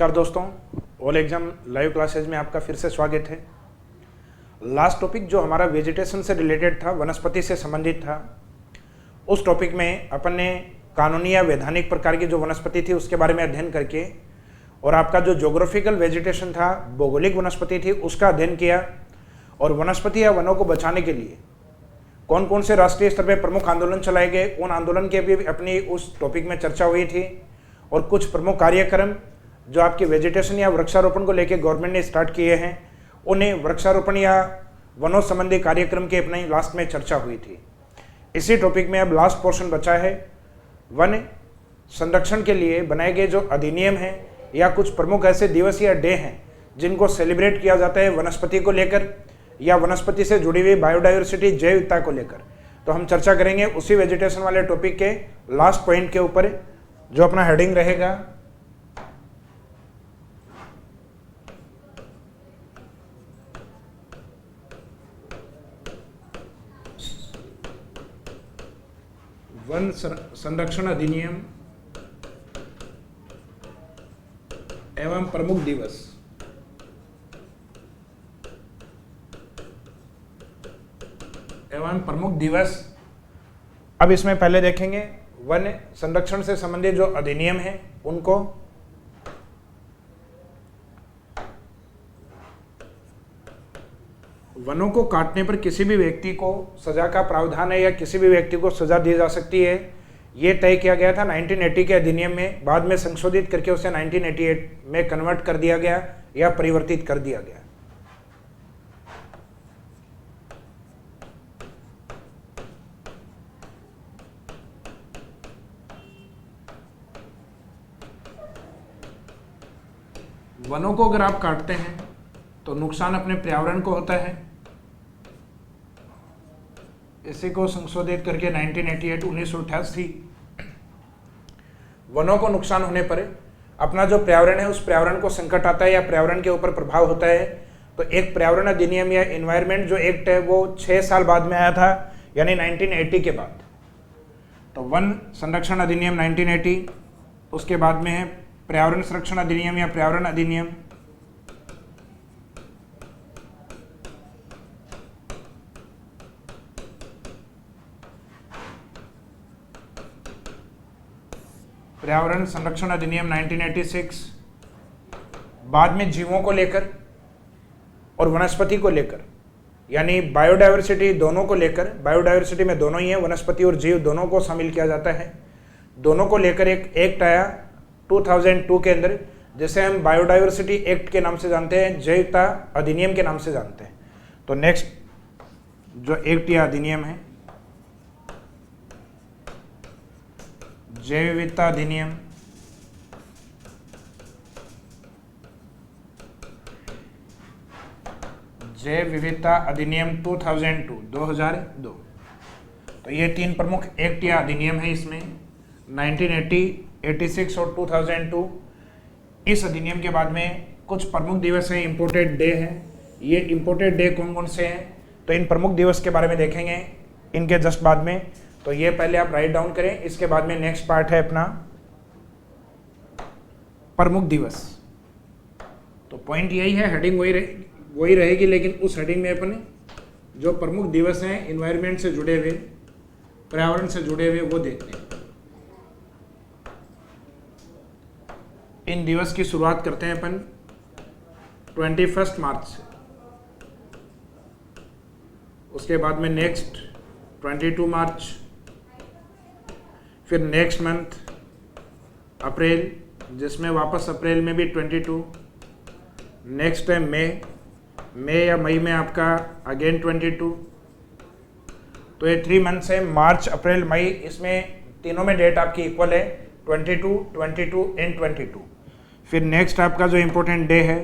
नमस्कार दोस्तों, all exam live classes में आपका फिर से स्वागत है। लास्ट टॉपिक जो हमारा वेजिटेशन से रिलेटेड था, वनस्पति से संबंधित था, उस टॉपिक में अपन ने कानूनी या वैधानिक प्रकार की जो वनस्पति थी उसके बारे में अध्ययन करके और आपका जो ज्योग्राफिकल वेजिटेशन था, भौगोलिक वनस्पति थी, उसका अध्ययन किया और वनस्पति या वनों को बचाने के लिए कौन कौन से राष्ट्रीय स्तर पर प्रमुख आंदोलन चलाए गए, उन आंदोलन की भी अपनी उस टॉपिक में चर्चा हुई थी और कुछ प्रमुख कार्यक्रम जो आपके वेजिटेशन या वृक्षारोपण को लेकर गवर्नमेंट ने स्टार्ट किए हैं, उन्हें वृक्षारोपण या वनों संबंधी कार्यक्रम की अपनी लास्ट में चर्चा हुई थी। इसी टॉपिक में अब लास्ट पोर्शन बचा है, वन संरक्षण के लिए बनाए गए जो अधिनियम हैं या कुछ प्रमुख ऐसे दिवस या डे हैं जिनको सेलिब्रेट किया जाता है वनस्पति को लेकर या वनस्पति से जुड़ी हुई बायोडाइवर्सिटी, जैव विविधता को लेकर। तो हम चर्चा करेंगे उसी वेजिटेशन वाले टॉपिक के लास्ट पॉइंट के ऊपर, जो अपना हेडिंग रहेगा वन संरक्षण अधिनियम एवं प्रमुख दिवस। अब इसमें पहले देखेंगे वन संरक्षण से संबंधित जो अधिनियम है उनको। वनों को काटने पर किसी भी व्यक्ति को सजा का प्रावधान है या किसी भी व्यक्ति को सजा दी जा सकती है, ये तय किया गया था 1980 के अधिनियम में। बाद में संशोधित करके उसे 1988 में कन्वर्ट कर दिया गया या परिवर्तित कर दिया गया। वनों को अगर आप काटते हैं तो नुकसान अपने पर्यावरण को होता है। इसी को संशोधित करके 1988 वनों को नुकसान होने पर अपना जो पर्यावरण है उस पर्यावरण को संकट आता है या पर्यावरण के ऊपर प्रभाव होता है। तो एक पर्यावरण अधिनियम या एनवायरमेंट जो एक्ट है वो 6 साल बाद में आया था, यानी 1980 के बाद। तो वन संरक्षण अधिनियम 1980, उसके बाद में है पर्यावरण संरक्षण अधिनियम या पर्यावरण अधिनियम। पर्यावरण संरक्षण अधिनियम 1986। बाद में जीवों को लेकर और वनस्पति को लेकर, यानी बायोडाइवर्सिटी दोनों को लेकर, बायोडाइवर्सिटी में दोनों ही है, वनस्पति और जीव दोनों को शामिल किया जाता है। दोनों को लेकर एक एक्ट आया 2002 के अंदर, जिसे हम बायोडाइवर्सिटी एक्ट के नाम से जानते हैं, जैव विविधता अधिनियम के नाम से जानते हैं। तो नेक्स्ट जो एक्ट या अधिनियम है, जैव विविधता अधिनियम। जैव विविधता अधिनियम 2002। तो ये 3 प्रमुख एक्ट या अधिनियम है इसमें, 1980, 86 और 2002। इस अधिनियम के बाद में कुछ प्रमुख दिवस हैं, इम्पोर्टेड डे हैं। ये इम्पोर्टेड डे कौन कौन से हैं, तो इन प्रमुख दिवस के बारे में देखेंगे इनके जस्ट बाद में। तो ये पहले आप राइट डाउन करें, इसके बाद में नेक्स्ट पार्ट है अपना प्रमुख दिवस। तो पॉइंट यही है, हेडिंग वही रहेगी, लेकिन उस हेडिंग में अपने जो प्रमुख दिवस हैं एनवायरनमेंट से जुड़े हुए, पर्यावरण से जुड़े हुए, वो देखते हैं। इन दिवस की शुरुआत करते हैं अपन 21 मार्च से, उसके बाद में नेक्स्ट 22 मार्च, फिर नेक्स्ट मंथ अप्रैल, जिसमें वापस अप्रैल में भी 22, नेक्स्ट है मई या मई में आपका अगेन 22। तो ये 3 मंथ्स है, मार्च, अप्रैल, मई। इसमें तीनों में डेट आपकी इक्वल है, 22, 22 एंड 22। फिर नेक्स्ट आपका जो इम्पोर्टेंट डे है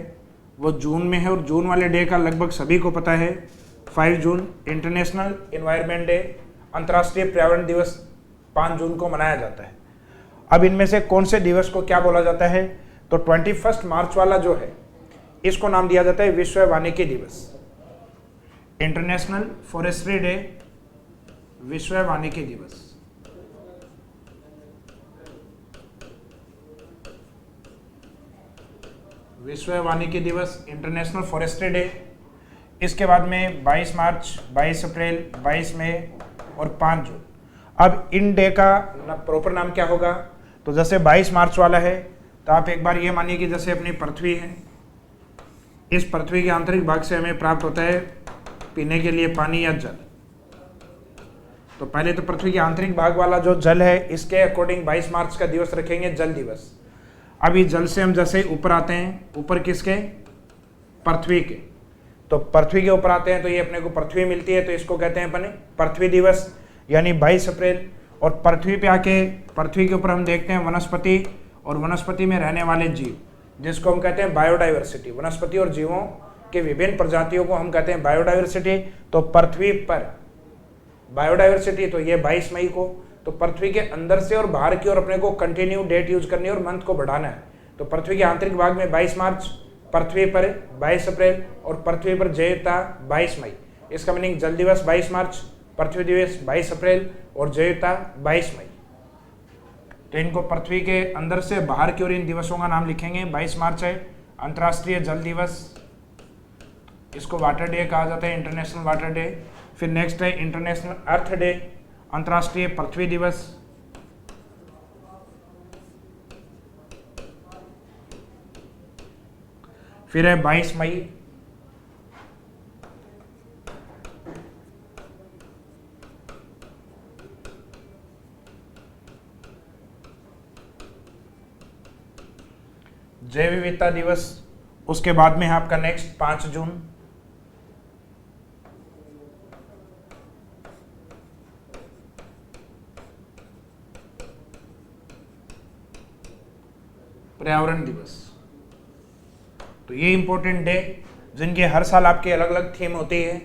वो जून में है, और जून वाले डे का लगभग सभी को पता है, 5 जून इंटरनेशनल एनवायरनमेंट डे, अंतर्राष्ट्रीय पर्यावरण दिवस 5 जून को मनाया जाता है। अब इनमें से कौन से दिवस को क्या बोला जाता है, तो 21 मार्च वाला जो है इसको नाम दिया जाता है विश्व वानिकी दिवस, इंटरनेशनल फॉरेस्ट्री डे, विश्व वानिकी दिवस। विश्व वानिकी दिवस, इंटरनेशनल फॉरेस्ट्री डे। इसके बाद में 22 मार्च, 22 अप्रैल, 22 मई और 5 जून। अब इन डे का प्रॉपर नाम क्या होगा? तो जैसे 22 मार्च वाला है तो आप एक बार ये मानिए कि जैसे अपनी पृथ्वी है, इस पृथ्वी के आंतरिक भाग से हमें प्राप्त होता है पीने के लिए पानी या जल। तो पहले तो पृथ्वी के आंतरिक भाग वाला जो जल है इसके अकॉर्डिंग 22 मार्च का दिवस रखेंगे जल दिवस। अभी जल से हम जैसे ऊपर आते हैं, ऊपर किसके? पृथ्वी के। तो पृथ्वी के ऊपर आते हैं तो ये अपने को पृथ्वी मिलती है, तो इसको कहते हैं अपने पृथ्वी दिवस, यानी 22 अप्रैल। और पृथ्वी पे आके पृथ्वी के ऊपर हम देखते हैं वनस्पति और वनस्पति में रहने वाले जीव, जिसको हम कहते हैं बायोडाइवर्सिटी। वनस्पति और जीवों के विभिन्न प्रजातियों को हम कहते हैं बायोडाइवर्सिटी। तो पृथ्वी पर बायोडाइवर्सिटी, तो ये 22 मई को। तो पृथ्वी के अंदर से और बाहर की ओर अपने को कंटिन्यू डेट यूज करनी है और मंथ को बढ़ाना है। तो पृथ्वी के आंतरिक भाग में 22 मार्च, पृथ्वी पर 22 अप्रैल और पृथ्वी पर जैवता 22 मई। इसका मीनिंग जल दिवस 22 मार्च, पृथ्वी दिवस 22 अप्रैल और जैवता 22 मई। तो इनको पृथ्वी के अंदर से बाहर की ओर इन दिवसों का नाम लिखेंगे। 22 मार्च है अंतर्राष्ट्रीय जल दिवस, इसको वाटर डे कहा जाता है, इंटरनेशनल वाटर डे। फिर नेक्स्ट है इंटरनेशनल अर्थ डे, अंतर्राष्ट्रीय पृथ्वी दिवस। फिर है 22 मई जैव विविधता दिवस। उसके बाद में है आपका नेक्स्ट 5 जून। पर्यावरण दिवस। तो ये इंपॉर्टेंट डे जिनके हर साल आपकी अलग अलग थीम होती है।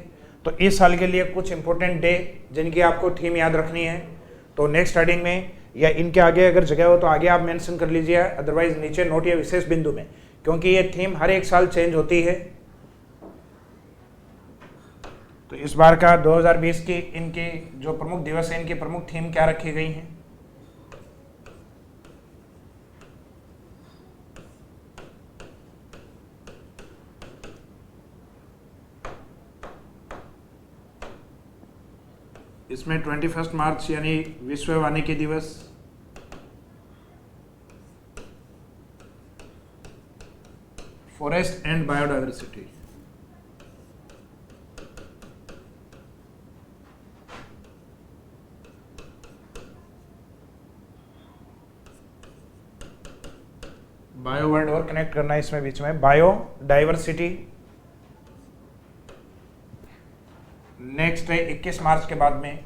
तो इस साल के लिए कुछ इंपॉर्टेंट डे जिनकी आपको थीम याद रखनी है, तो नेक्स्ट हेडिंग में या इनके आगे अगर जगह हो तो आगे आप मेंशन कर लीजिए, अदरवाइज नीचे नोट या विशेष बिंदु में, क्योंकि ये थीम हर एक साल चेंज होती है। तो इस बार का 2020 की इनकी जो प्रमुख दिवस है, इनकी प्रमुख थीम क्या रखी गई है? इसमें 21 मार्च यानी विश्व वानिकी दिवस, forest and biodiversity, bio word और कनेक्ट करना है इसमें बीच में, बायोडाइवर्सिटी। नेक्स्ट है 21 मार्च के बाद में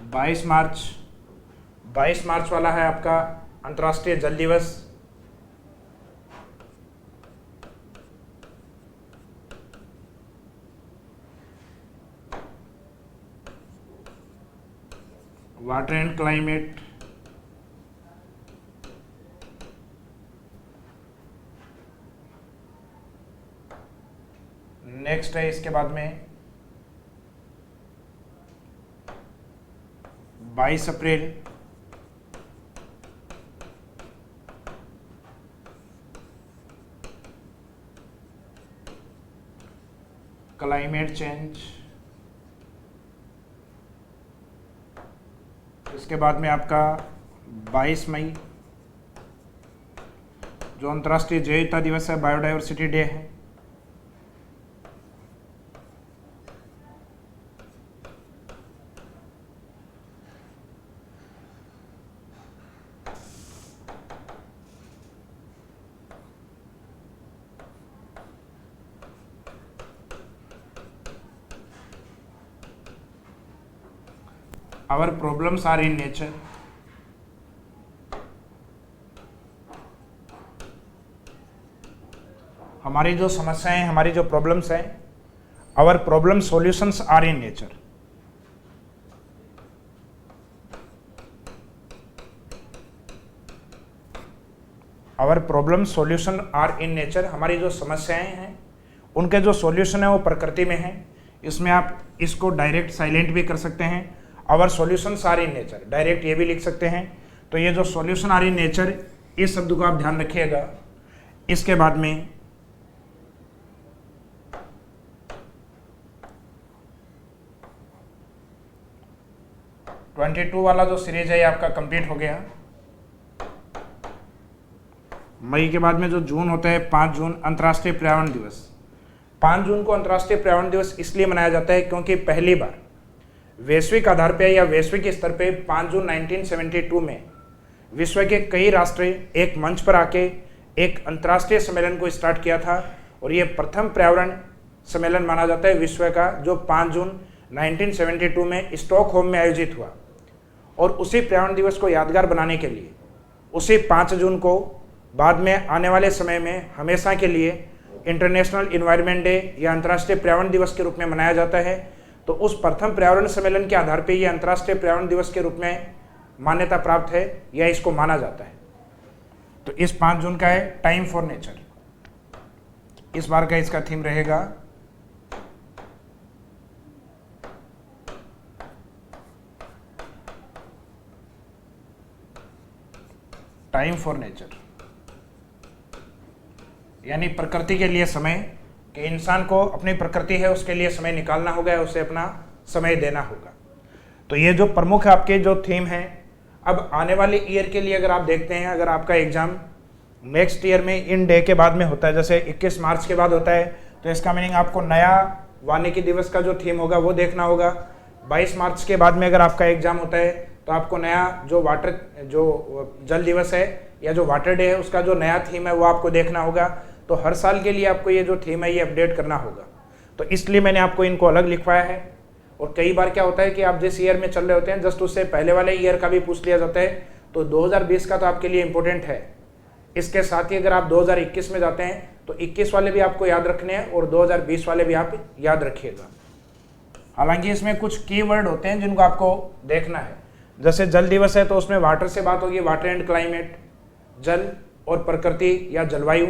बाईस मार्च वाला है आपका अंतर्राष्ट्रीय जल दिवस। Water and climate. नेक्स्ट है इसके बाद में 22 अप्रैल क्लाइमेट चेंज। इसके बाद में आपका 22 मई जो अंतर्राष्ट्रीय जैव विविधता दिवस है, बायोडाइवर्सिटी डे है। Our problems are in nature. हमारी जो समस्याएं हैं, हमारी जो प्रॉब्लम्स हैं, our problem solutions are in nature. Our problem solution are in nature. हमारी जो समस्याएं हैं उनके जो सॉल्यूशन है वो प्रकृति में है। इसमें आप इसको डायरेक्ट साइलेंट भी कर सकते हैं। Our solutions are in nature, direct ये भी लिख सकते हैं। तो ये जो सॉल्यूशन आर इन नेचर, इस शब्द को आप ध्यान रखिएगा। इसके बाद में ट्वेंटी टू वाला जो सीरीज है ये आपका कंप्लीट हो गया। मई के बाद में जो जून होता है, 5 जून अंतर्राष्ट्रीय पर्यावरण दिवस। 5 जून को अंतर्राष्ट्रीय पर्यावरण दिवस इसलिए मनाया जाता है क्योंकि पहली बार वैश्विक आधार पर या वैश्विक स्तर पे 5 जून 1972 में विश्व के कई राष्ट्र एक मंच पर आके एक अंतर्राष्ट्रीय सम्मेलन को स्टार्ट किया था, और ये प्रथम पर्यावरण सम्मेलन माना जाता है विश्व का, जो 5 जून 1972 में स्टॉकहोम में आयोजित हुआ। और उसी पर्यावरण दिवस को यादगार बनाने के लिए उसी 5 जून को बाद में आने वाले समय में हमेशा के लिए इंटरनेशनल इन्वायरमेंट डे या अंतर्राष्ट्रीय पर्यावरण दिवस के रूप में मनाया जाता है। तो उस प्रथम पर्यावरण सम्मेलन के आधार पर यह अंतर्राष्ट्रीय पर्यावरण दिवस के रूप में मान्यता प्राप्त है या इसको माना जाता है। तो इस 5 जून का है टाइम फॉर नेचर। इस बार का इसका थीम रहेगा टाइम फॉर नेचर, यानी प्रकृति के लिए समय, कि इंसान को अपनी प्रकृति है उसके लिए समय निकालना होगा, उसे अपना समय देना होगा। तो ये जो प्रमुख आपके जो थीम है, अब आने वाले ईयर के लिए अगर आप देखते हैं, अगर आपका एग्जाम नेक्स्ट ईयर में इन डे के बाद में होता है, जैसे 21 मार्च के बाद होता है, तो इसका मीनिंग आपको नया वानिकी दिवस का जो थीम होगा वो देखना होगा। 22 मार्च के बाद में अगर आपका एग्जाम होता है तो आपको नया जो जल दिवस है या जो वाटर डे है उसका जो नया थीम है वो आपको देखना होगा। तो हर साल के लिए आपको ये जो थीम है ये अपडेट करना होगा। तो इसलिए मैंने आपको इनको अलग लिखवाया है। और कई बार क्या होता है कि आप जिस ईयर में चल रहे होते हैं जस्ट उससे पहले वाले ईयर का भी पूछ लिया जाता है। तो 2020 का तो आपके लिए इंपॉर्टेंट है। इसके साथ ही अगर आप 2021 में जाते हैं तो 21 वाले भी आपको याद रखने हैं और 2020 वाले भी आप याद रखिएगा। हालांकि इसमें कुछ कीवर्ड होते हैं जिनको आपको देखना है। जैसे जल दिवस है तो उसमें वाटर से बात होगी, वाटर एंड क्लाइमेट, जल और प्रकृति या जलवायु।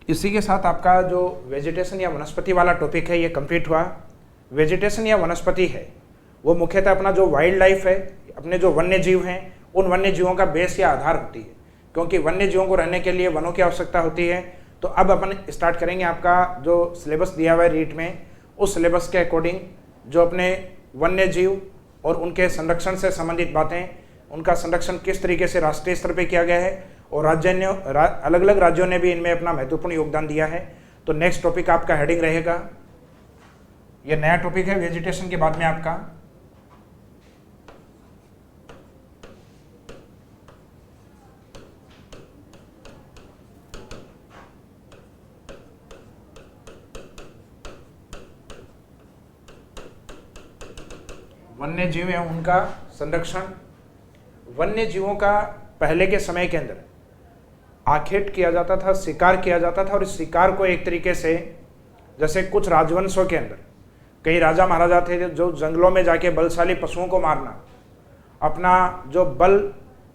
इसी के साथ आपका जो वेजिटेशन या वनस्पति वाला टॉपिक है ये कंप्लीट हुआ। वेजिटेशन या वनस्पति है वो मुख्यतः अपना जो वाइल्ड लाइफ है, अपने जो वन्य जीव हैं, उन वन्य जीवों का बेस या आधार होती है, क्योंकि वन्य जीवों को रहने के लिए वनों की आवश्यकता होती है। तो अब अपन स्टार्ट करेंगे आपका जो सिलेबस दिया हुआ है रीट में, उस सिलेबस के अकॉर्डिंग जो अपने वन्य जीव और उनके संरक्षण से संबंधित बातें, उनका संरक्षण किस तरीके से राष्ट्रीय स्तर पर किया गया है और अलग अलग राज्यों ने भी इनमें अपना महत्वपूर्ण योगदान दिया है। तो नेक्स्ट टॉपिक आपका हेडिंग रहेगा, ये नया टॉपिक है वेजिटेशन के बाद में आपका वन्य जीव है उनका संरक्षण। वन्य जीवों का पहले के समय के अंदर आखेट किया जाता था, शिकार किया जाता था, और इस शिकार को एक तरीके से, जैसे कुछ राजवंशों के अंदर कई राजा महाराजा थे जो जंगलों में जाके बलशाली पशुओं को मारना अपना जो बल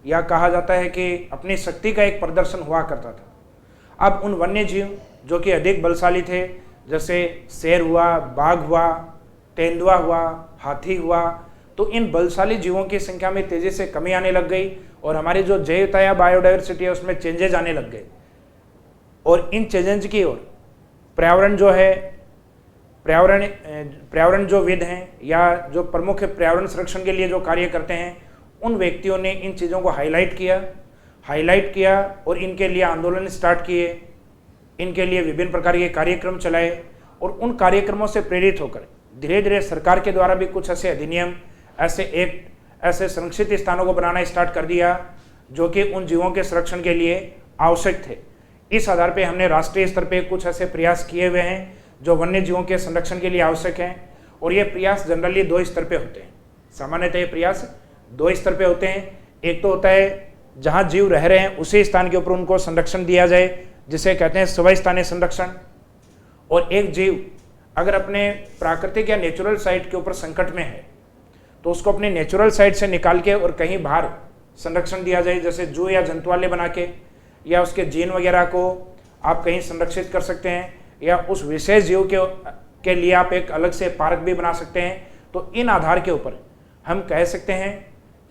या कहा जाता है कि अपनी शक्ति का एक प्रदर्शन हुआ करता था। अब उन वन्य जीव जो कि अधिक बलशाली थे, जैसे शेर हुआ, बाघ हुआ, तेंदुआ हुआ, हाथी हुआ, तो इन बलशाली जीवों की संख्या में तेजी से कमी आने लग गई और हमारी जो जैवता या बायोडाइवर्सिटी है उसमें चेंजेज आने लग गए। और इन चेंजेज की ओर पर्यावरण जो है, पर्यावरण जो विद हैं या जो प्रमुख पर्यावरण संरक्षण के लिए जो कार्य करते हैं, उन व्यक्तियों ने इन चीज़ों को हाईलाइट किया और इनके लिए आंदोलन स्टार्ट किए, इनके लिए विभिन्न प्रकार के कार्यक्रम चलाए। और उन कार्यक्रमों से प्रेरित होकर धीरे धीरे सरकार के द्वारा भी कुछ ऐसे अधिनियम, ऐसे एक्ट, ऐसे संरक्षित स्थानों को बनाना स्टार्ट कर दिया जो कि उन जीवों के संरक्षण के लिए आवश्यक थे। इस आधार पे हमने राष्ट्रीय स्तर पे कुछ ऐसे प्रयास किए हुए हैं जो वन्य जीवों के संरक्षण के लिए आवश्यक हैं। और ये प्रयास जनरली 2 स्तर पे होते हैं। सामान्यतः ये प्रयास 2 स्तर पे होते हैं। एक तो होता है जहाँ जीव रह रहे हैं उसी स्थान के ऊपर उनको संरक्षण दिया जाए, जिसे कहते हैं स्वस्थानीय संरक्षण। और एक जीव अगर अपने प्राकृतिक या नेचुरल साइट के ऊपर संकट में है तो उसको अपने नेचुरल साइट से निकाल के और कहीं बाहर संरक्षण दिया जाए, जैसे जू या जंतुआलय बना के, या उसके जीन वगैरह को आप कहीं संरक्षित कर सकते हैं, या उस विशेष जीव के के लिए आप एक अलग से पार्क भी बना सकते हैं। तो इन आधार के ऊपर हम कह सकते हैं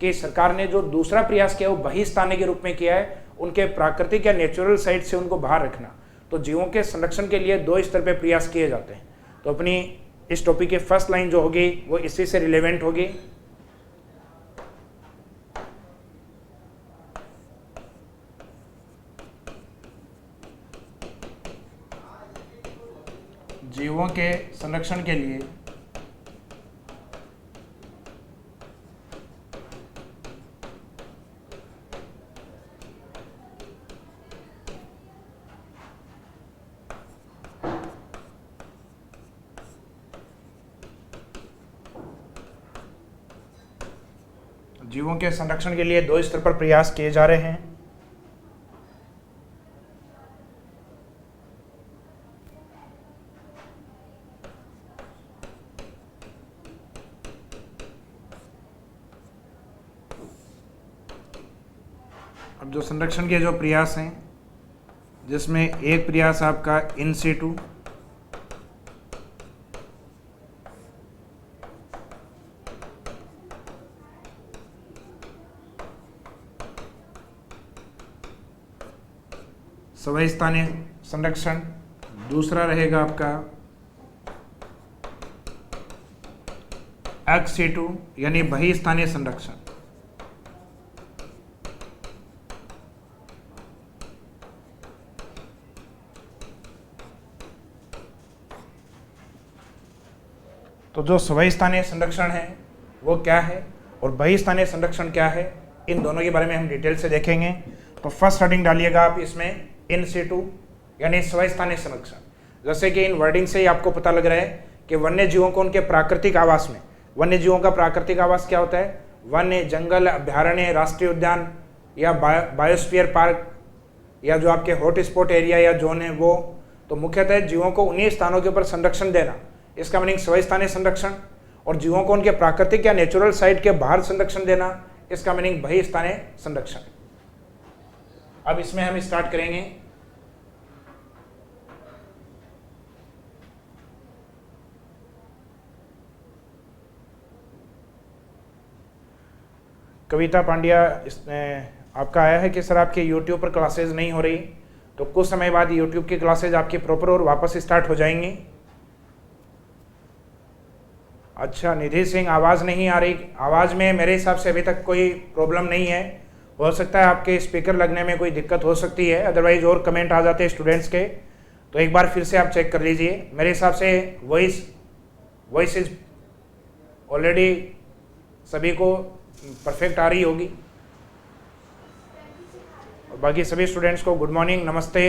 कि सरकार ने जो दूसरा प्रयास किया वो बहिस्तानी के रूप में किया है, उनके प्राकृतिक या नेचुरल साइट से उनको बाहर रखना। तो जीवों के संरक्षण के लिए 2 स्तर पे प्रयास किए जाते हैं। तो अपनी इस टॉपिक की फर्स्ट लाइन जो होगी वो इसी से रिलेवेंट होगी। जीवों के संरक्षण के लिए जीवों के संरक्षण के लिए 2 स्तर पर प्रयास किए जा रहे हैं। अब जो संरक्षण के जो प्रयास हैं, जिसमें एक प्रयास आपका इन सिटू, स्वस्थानीय संरक्षण, दूसरा रहेगा आपका एक्स सिटू यानी बहिस्थानीय संरक्षण। तो जो स्वस्थानीय संरक्षण है वो क्या है और बहिस्थानीय संरक्षण क्या है, इन दोनों के बारे में हम डिटेल से देखेंगे। तो फर्स्ट हेडिंग डालिएगा आप इसमें इन सिटू यानी स्वस्थानीय संरक्षण। जैसे कि इन वर्डिंग से ही आपको पता लग रहा है कि वन्य जीवों को उनके प्राकृतिक आवास में, वन्य जीवों का प्राकृतिक आवास क्या होता है, वन्य, जंगल, अभ्यारण्य, राष्ट्रीय उद्यान या बायोस्फीयर पार्क या जो आपके हॉट स्पॉट एरिया या जोन है वो। तो मुख्यतः जीवों को उन्हीं स्थानों के ऊपर संरक्षण देना, इसका मीनिंग स्वस्थानीय संरक्षण। और जीवों को उनके प्राकृतिक या नेचुरल साइट के बाहर संरक्षण देना, इसका मीनिंग बहिस्थानीय संरक्षण। अब इसमें हम स्टार्ट करेंगे। कविता पांड्या आपका आया है कि सर आपके YouTube पर क्लासेज नहीं हो रही, तो कुछ समय बाद YouTube की क्लासेज आपकी प्रॉपर और वापस स्टार्ट हो जाएंगी। अच्छा, निधि सिंह आवाज़ नहीं आ रही। आवाज़ में मेरे हिसाब से अभी तक कोई प्रॉब्लम नहीं है, हो सकता है आपके स्पीकर लगने में कोई दिक्कत हो सकती है, अदरवाइज और कमेंट आ जाते हैं स्टूडेंट्स के, तो एक बार फिर से आप चेक कर लीजिए। मेरे हिसाब से वॉइस इज ऑलरेडी सभी को परफेक्ट आ रही होगी। और बाकी सभी स्टूडेंट्स को गुड मॉर्निंग, नमस्ते।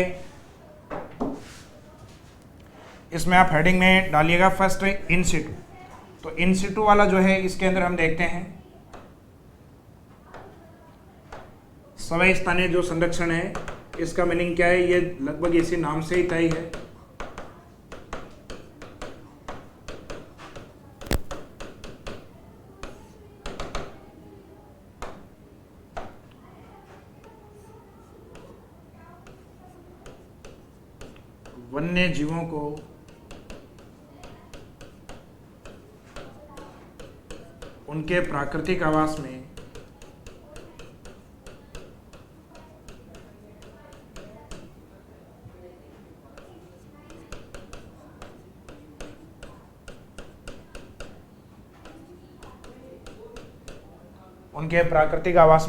इसमें आप हेडिंग में डालिएगा फर्स्ट इन सिटू। तो इन सिटू वाला जो है इसके अंदर हम देखते हैं स्वस्थानीय जो संरक्षण है, इसका मीनिंग क्या है, ये लगभग इसी नाम से ही तय है। वन्य जीवों को उनके प्राकृतिक आवास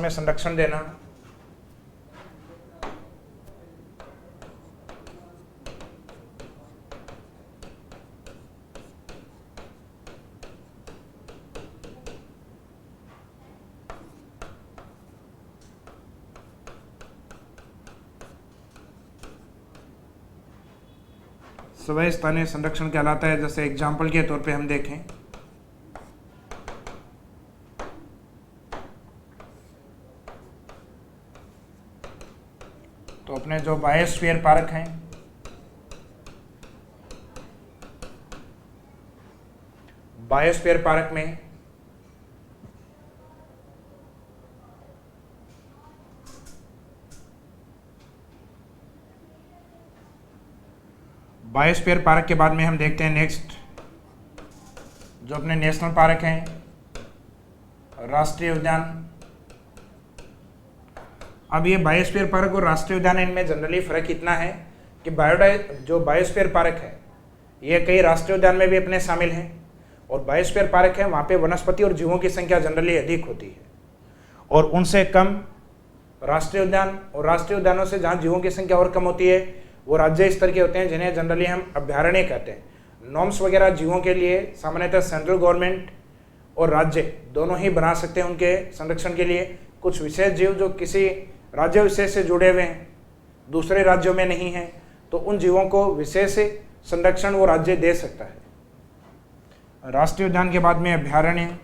में संरक्षण देना। स्वस्थानीय संरक्षण कहलाता है। जैसे एग्जाम्पल के तौर पे हम देखें, तो अपने जो बायोस्फीयर पार्क हैं, बायोस्फीयर पार्क में बायोस्फीयर पार्क के बाद में हम देखते हैं नेक्स्ट जो अपने नेशनल पार्क हैं, राष्ट्रीय उद्यान। अब ये बायोस्फीयर पार्क और राष्ट्रीय उद्यान, इनमें जनरली फर्क इतना है कि जो बायोस्फीयर पार्क है ये कई राष्ट्रीय उद्यान में भी अपने शामिल हैं, और बायोस्फीयर पार्क है वहाँ पे वनस्पति और जीवों की संख्या जनरली अधिक होती है, और उनसे कम राष्ट्रीय उद्यान, और राष्ट्रीय उद्यानों से जहाँ जीवों की संख्या और कम होती है वो राज्य स्तर के होते हैं, जिन्हें जनरली हम अभ्यारण्य कहते हैं। नॉर्म्स वगैरह जीवों के लिए सामान्यतः सेंट्रल गवर्नमेंट और राज्य दोनों ही बना सकते हैं उनके संरक्षण के लिए। कुछ विशेष जीव जो किसी राज्य विशेष से जुड़े हुए हैं, दूसरे राज्यों में नहीं हैं, तो उन जीवों को विशेष संरक्षण वो राज्य दे सकता है। राष्ट्रीय उद्यान के बाद में अभ्यारण्य,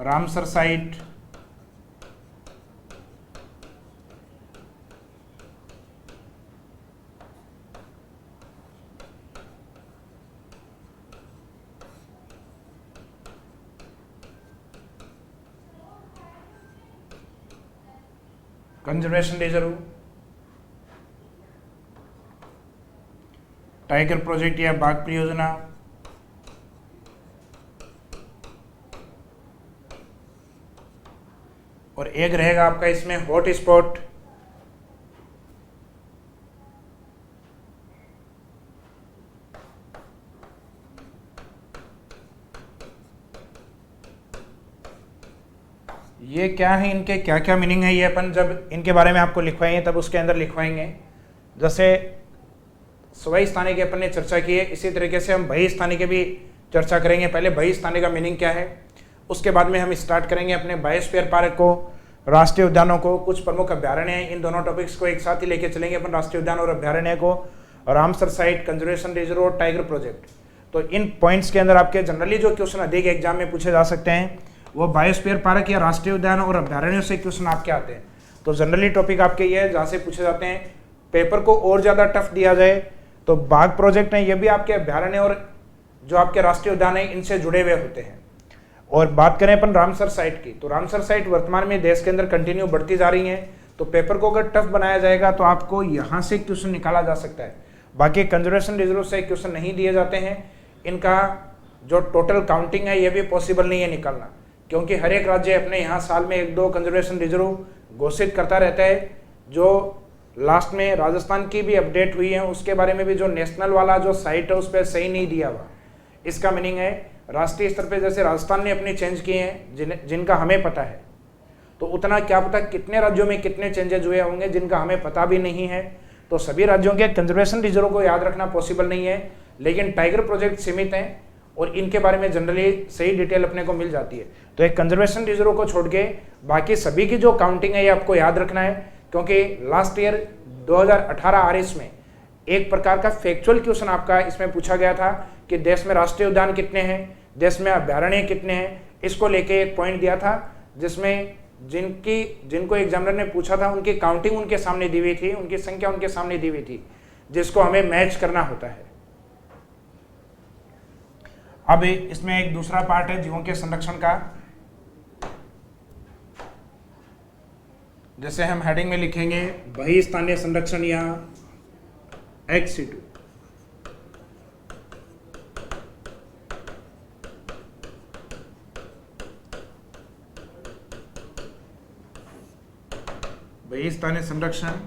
Ramsar site, conservation reserve, tiger project या बाघ परियोजना, और एक रहेगा आपका इसमें हॉट स्पॉट, ये क्या है, इनके क्या क्या मीनिंग है, ये अपन जब इनके बारे में आपको लिखवाएंगे तब उसके अंदर लिखवाएंगे। जैसे सवई स्थानीय की अपन ने चर्चा की है, इसी तरीके से हम बही स्थानीय की भी चर्चा करेंगे। पहले बही स्थानीय का मीनिंग क्या है, उसके बाद में हम स्टार्ट करेंगे अपने बायोस्फीयर पार्क को, राष्ट्रीय उद्यानों को, कुछ प्रमुख अभ्यारण्य हैं, इन दोनों टॉपिक्स को एक साथ ही लेके चलेंगे अपन, राष्ट्रीय उद्यान और अभ्यारण्य को, रामसर साइट, कंजर्वेशन रिजर्व और टाइगर प्रोजेक्ट। तो इन पॉइंट्स के अंदर आपके जनरली जो क्वेश्चन अधिक एग्जाम में पूछे जा सकते हैं वो बायोस्फीयर पार्क या राष्ट्रीय उद्यान और अभ्यारण्यों से क्वेश्चन आपके आते हैं। तो जनरली टॉपिक आपके ये है जहाँ से पूछे जाते हैं। पेपर को और ज़्यादा टफ दिया जाए तो बाघ प्रोजेक्ट है, ये भी आपके अभ्यारण्य और जो आपके राष्ट्रीय उद्यान है इनसे जुड़े हुए होते हैं। और बात करें अपन रामसर साइट की, तो रामसर साइट वर्तमान में देश के अंदर कंटिन्यू बढ़ती जा रही है, तो पेपर को अगर टफ बनाया जाएगा तो आपको यहाँ से क्वेश्चन निकाला जा सकता है। बाकी कंजर्वेशन रिजर्व से क्वेश्चन नहीं दिए जाते हैं, इनका जो टोटल काउंटिंग है ये भी पॉसिबल नहीं है निकालना, क्योंकि हर एक राज्य अपने यहाँ साल में 1-2 कंजर्वेशन रिजर्व घोषित करता रहता है। जो लास्ट में राजस्थान की भी अपडेट हुई है उसके बारे में भी जो नेशनल वाला जो साइट है उस पर सही नहीं दिया हुआ। इसका मीनिंग है राष्ट्रीय स्तर पे जैसे राजस्थान ने अपनी चेंज किए हैं जिनका हमें पता है, तो उतना क्या पता कितने राज्यों में कितने चेंजेज हुए होंगे जिनका हमें पता भी नहीं है। तो सभी राज्यों के कंजर्वेशन रिजर्व को याद रखना पॉसिबल नहीं है, लेकिन टाइगर प्रोजेक्ट सीमित हैं और इनके बारे में जनरली सही डिटेल अपने को मिल जाती है। तो एक कंजर्वेशन रिजर्व को छोड़ के बाकी सभी की जो काउंटिंग है ये आपको याद रखना है, क्योंकि लास्ट ईयर 2018 आरएस में एक प्रकार का फैक्चुअल क्वेश्चन आपका इसमें पूछा गया था कि देश में राष्ट्रीय उद्यान कितने हैं, देश में अभ्यारण्य कितने हैं, इसको लेके एक पॉइंट दिया था जिसमें जिनको एग्जामिनर ने पूछा था उनकी काउंटिंग उनके सामने दी हुई थी, उनकी संख्या उनके सामने दी हुई थी, जिसको हमें मैच करना होता है। अब इसमें एक दूसरा पार्ट है जीवों के संरक्षण का, जैसे हम हेडिंग में लिखेंगे बही स्थानीय संरक्षण या XC2। बही स्थानीय संरक्षण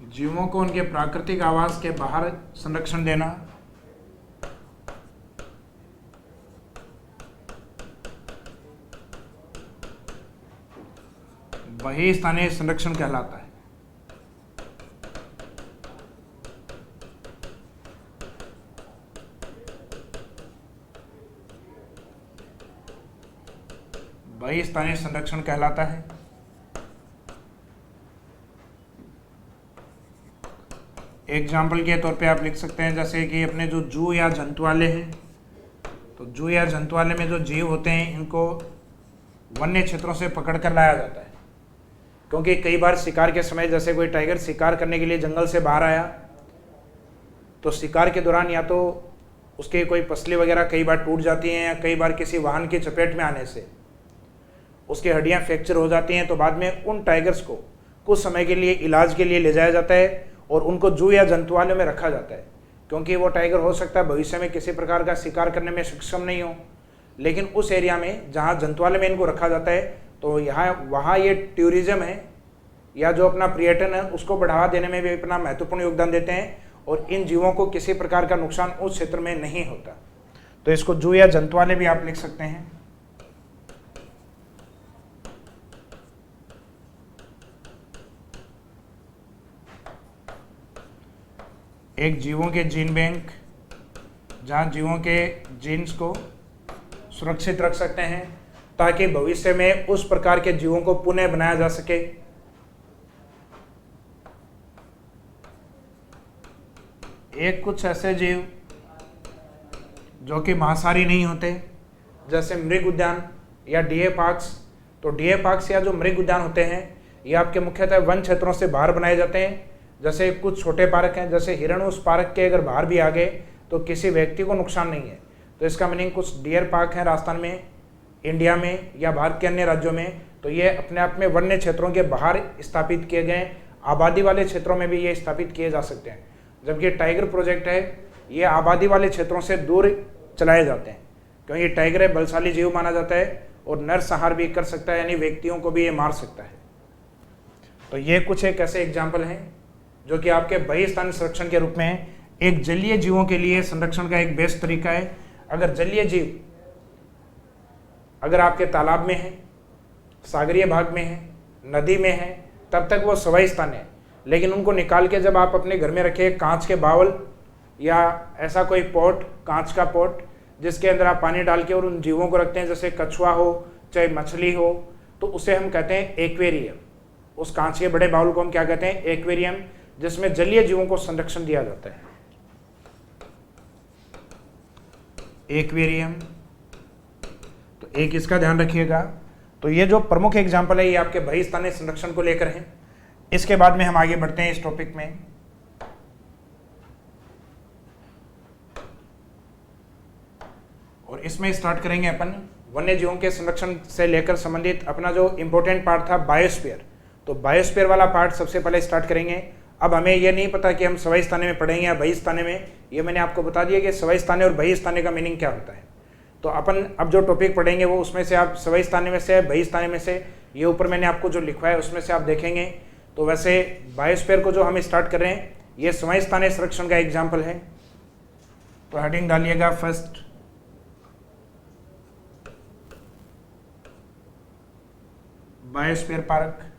जीवों को उनके प्राकृतिक आवास के बाहर संरक्षण देना, वही स्थानीय संरक्षण कहलाता है। वही स्थानीय संरक्षण कहलाता है। एग्जाम्पल के तौर पे आप लिख सकते हैं जैसे कि अपने जो जू या जंतुआले हैं, तो जू या जंतुआले में जो जीव होते हैं इनको वन्य क्षेत्रों से पकड़ कर लाया जाता है, क्योंकि कई बार शिकार के समय जैसे कोई टाइगर शिकार करने के लिए जंगल से बाहर आया तो शिकार के दौरान या तो उसके कोई पसली वगैरह कई बार टूट जाती हैं या कई बार किसी वाहन की चपेट में आने से उसकी हड्डियां फ्रैक्चर हो जाती हैं, तो बाद में उन टाइगर्स को कुछ समय के लिए इलाज के लिए ले जाया जाता है और उनको जू या जंतुआले में रखा जाता है, क्योंकि वो टाइगर हो सकता है भविष्य में किसी प्रकार का शिकार करने में सक्षम नहीं हो, लेकिन उस एरिया में जहाँ जंतुआले में इनको रखा जाता है तो वहाँ ये टूरिज्म है या जो अपना पर्यटन है उसको बढ़ावा देने में भी अपना महत्वपूर्ण योगदान देते हैं और इन जीवों को किसी प्रकार का नुकसान उस क्षेत्र में नहीं होता। तो इसको जू या जंतुआले भी आप लिख सकते हैं। एक जीवों के जीन बैंक जहाँ जीवों के जीन्स को सुरक्षित रख सकते हैं ताकि भविष्य में उस प्रकार के जीवों को पुनः बनाया जा सके। एक कुछ ऐसे जीव जो कि मांसाहारी नहीं होते जैसे मृग उद्यान या डीए पार्क्स। तो डीए पार्क्स या जो मृग उद्यान होते हैं ये आपके मुख्यतः वन क्षेत्रों से बाहर बनाए जाते हैं। जैसे कुछ छोटे पार्क हैं, जैसे हिरण उस पार्क के अगर बाहर भी आ गए तो किसी व्यक्ति को नुकसान नहीं है। तो इसका मीनिंग कुछ डियर पार्क हैं राजस्थान में, इंडिया में या भारत के अन्य राज्यों में, तो ये अपने आप में वन्य क्षेत्रों के बाहर स्थापित किए गए। आबादी वाले क्षेत्रों में भी ये स्थापित किए जा सकते हैं, जबकि टाइगर प्रोजेक्ट है ये आबादी वाले क्षेत्रों से दूर चलाए जाते हैं, क्योंकि टाइगर है बलशाली जीव माना जाता है और नरसंहार भी कर सकता है, यानी व्यक्तियों को भी ये मार सकता है। तो ये कुछ एक ऐसे एग्जाम्पल हैं जो कि आपके बहिस्थानीय संरक्षण के रूप में एक जलीय जीवों के लिए संरक्षण का एक बेस्ट तरीका है। अगर जलीय जीव अगर आपके तालाब में है, सागरीय भाग में है, नदी में है, तब तक वो सवाई स्थान है, लेकिन उनको निकाल के जब आप अपने घर में रखे कांच के बावल या ऐसा कोई पॉट, कांच का पॉट जिसके अंदर आप पानी डाल के और उन जीवों को रखते हैं, जैसे कछुआ हो चाहे मछली हो, तो उसे हम कहते हैं एक्वेरियम। उस कांच के बड़े बाउल को हम क्या कहते हैं? एक्वेरियम, जिसमें जलीय जीवों को संरक्षण दिया जाता है। एक्वेरियम, तो एक इसका ध्यान रखिएगा। तो ये जो प्रमुख एग्जाम्पल है ये आपके बहिस्थानीय संरक्षण को लेकर है। इसके बाद में हम आगे बढ़ते हैं इस टॉपिक में। और इसमें स्टार्ट करेंगे अपन वन्य जीवों के संरक्षण से लेकर संबंधित अपना जो इंपॉर्टेंट पार्ट था बायोस्फीयर। तो बायोस्फीयर वाला पार्ट सबसे पहले स्टार्ट करेंगे। अब हमें यह नहीं पता कि हम सवाई स्थानीय में पढ़ेंगे या बहिस्थानीय में, ये मैंने आपको बता दिया कि सवाई स्थानीय और बहिस्थानीय का मीनिंग क्या होता है। तो अपन अब जो टॉपिक पढ़ेंगे वो उसमें से आप सवाई स्थानीय में से, बहिस्थानीय में से, ये ऊपर मैंने आपको जो लिखवा है उसमें से आप देखेंगे। तो वैसे बायोस्फीयर को जो हम स्टार्ट कर रहे हैं ये सवाई स्थानीय संरक्षण का एग्जाम्पल है। तो हेडिंग डालिएगा फर्स्ट, बायोस्फीयर पार्क।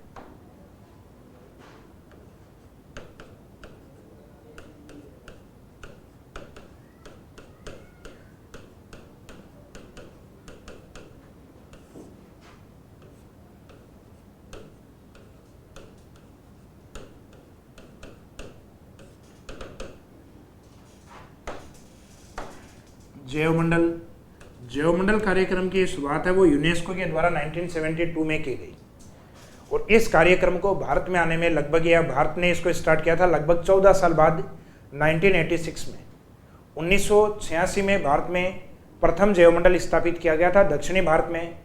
जैवमंडल कार्यक्रम की शुरुआत है वो यूनेस्को के द्वारा 1972 में की गई और इस कार्यक्रम को भारत में आने में लगभग, या भारत ने इसको स्टार्ट किया था लगभग 14 साल बाद 1986 में। 1986 में भारत में प्रथम जैवमंडल स्थापित किया गया था दक्षिणी भारत में,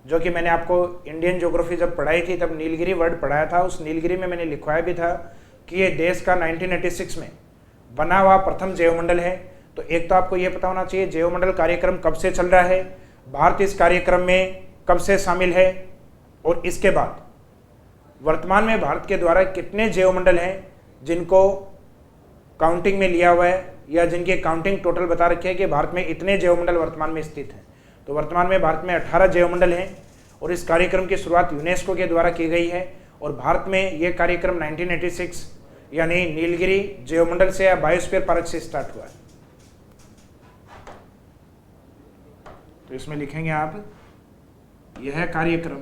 जो कि मैंने आपको इंडियन ज्योग्राफी जब पढ़ाई थी तब नीलगिरी वर्ड पढ़ाया था। उस नीलगिरी में मैंने लिखवाया भी था कि ये देश का 1986 में बना हुआ प्रथम जैवमंडल है। तो एक तो आपको ये पता होना चाहिए जैवमंडल कार्यक्रम कब से चल रहा है, भारत इस कार्यक्रम में कब से शामिल है, और इसके बाद वर्तमान में भारत के द्वारा कितने जैवमंडल हैं जिनको काउंटिंग में लिया हुआ है या जिनकी काउंटिंग टोटल बता रखी है कि भारत में इतने जैवमंडल वर्तमान में स्थित हैं। तो वर्तमान में भारत में 18 जैवमंडल हैं और इस कार्यक्रम की शुरुआत यूनेस्को के द्वारा की गई है और भारत में यह कार्यक्रम 1986 यानी नीलगिरी जैवमंडल से या बायोस्फीयर पार्क से स्टार्ट हुआ है। तो इसमें लिखेंगे आप, यह कार्यक्रम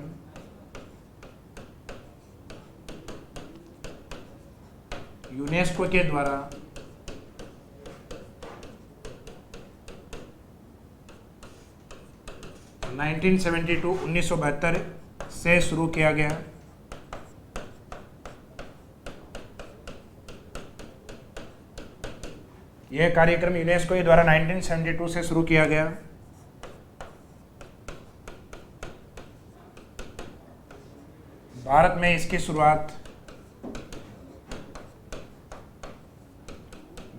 यूनेस्को के द्वारा 1972 से शुरू किया गया। यह कार्यक्रम यूनेस्को के द्वारा 1972 से शुरू किया गया। भारत में इसकी शुरुआत